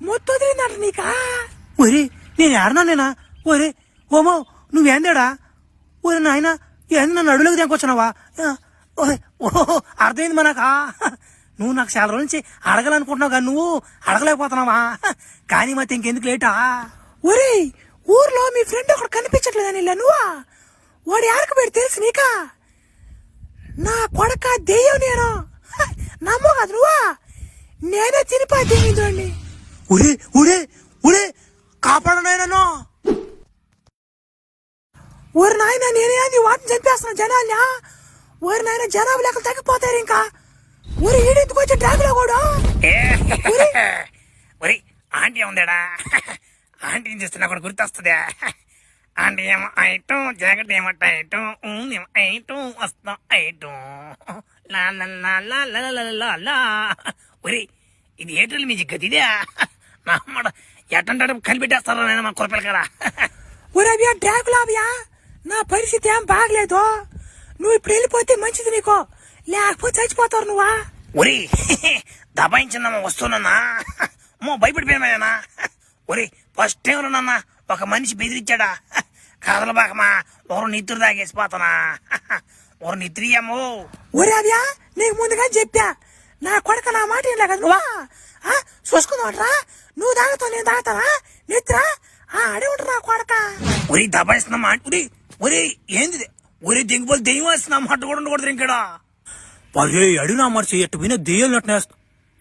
మొత్తం వదిలిందంట నీకా? ఒరే నేను ఏడనా నేనా? ఒరే ఓమో నువ్వేందేడా? ఒరే నాయన ఏంది నన్ను అడుగులోకి దేకొచ్చినావా? ఓహో అర్థమైంది మనకా. నువ్వు నాకు చాలా రోజుల నుంచి అడగాలనుకుంటున్నావు కానీ నువ్వు అడగలేకపోతున్నావా? కానీ ಮತ್ತೆ ఇంకెందుకు లేటా? ఒరే ఊర్లో మీ ఫ్రెండ్ ఒకడు కనిపించట్లేదని ఇలా నువ్వా? వాడు యారకు పెట్టి తెలుసు నీకా? నా కొడక దెయ్యం నేను. నమ్మో కాదు నువ్వా? నేనే తినిపా దెయ్యండి. ఒరే ఒరే ఒరే కాపాడనాయ నన్ను. ఊరి నాయన నేనేది వాటిని చంపేస్తున్నా జనాల్ని. ఊరి నాయన జనాభా లెక్కలు తగ్గిపోతారు ఇంకా. ఊరి ఈడెందుకు వచ్చి డ్రాగులో కూడా ఒరి ఆంటీ ఉందేడా? ఆంటీని చూస్తే నాకు గుర్తొస్తుంది. ఆంటీ ఏమో ఐటం జాకెట్ ఏమో టైటం ఐటం వస్తా ఐటం లా. ఒరి ఇది ఏటల్ మ్యూజిక్ కదా ఇదే. నా అమ్మ ఎట్టంటాడు కలిపెట్టేస్తారా నేను మా కురపిల్ల కదా. ఊరే డ్రాగులాబియా నా పరిస్థితి ఏం బాగలేదు. నువ్వు ఇప్పుడు వెళ్ళిపోతే మంచిది నీకు, లేకపోతే చచ్చిపోతావు నువ్వా. ఒరి దబాయించిందమ్మా వస్తున్నా. భయపడిపోయినా. ఒరి ఫస్ట్ టైం నాన్న ఒక మనిషి బెదిరించాడా? కథలు బాకమా ఒకరు నిద్ర తాగేసిపోతానా? ఒకరు నిద్రియమ్మో. ఒరే అవ్యా నీకు ముందుగా చెప్పా నా కొడక నా మాట ఏం కదా నువ్వా? చూసుకుందాంట్రా నువ్వు తాగుతావు నేను తాగుతానా? నిద్ర అడే ఉంటా నా కొడక. ఒరి దబాయిస్తున్నమ్మా. ఒరి ఏంది? ఒరి దింగిపోతే దెయ్యం వేస్తున్నా మాట కూడా ఉండకూడదు ఇంకడా. పదే అడిగినా మనిషి ఎట్టు పోయినా దెయ్యాలు నట్టునేస్తా.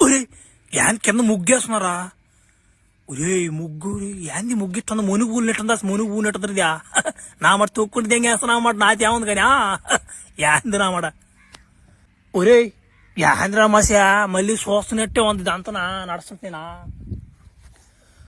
ఒరే యాన్ కింద ముగ్గేస్తున్నారా? ఒరే ముగ్గు ఏంది ముగ్గిట్టుందా? మునుగు పూలినట్టుందా? మునుగు పూలినట్టుందా? నా మాట తొక్కుంటే దెంగేస్తున్నా మాట నాదేముంది కానీ యాంది నా మాట. ఒరే యాందిరా మసా మళ్ళీ చూస్తున్నట్టే ఉంది దాంతో నడుస్తుంటేనా.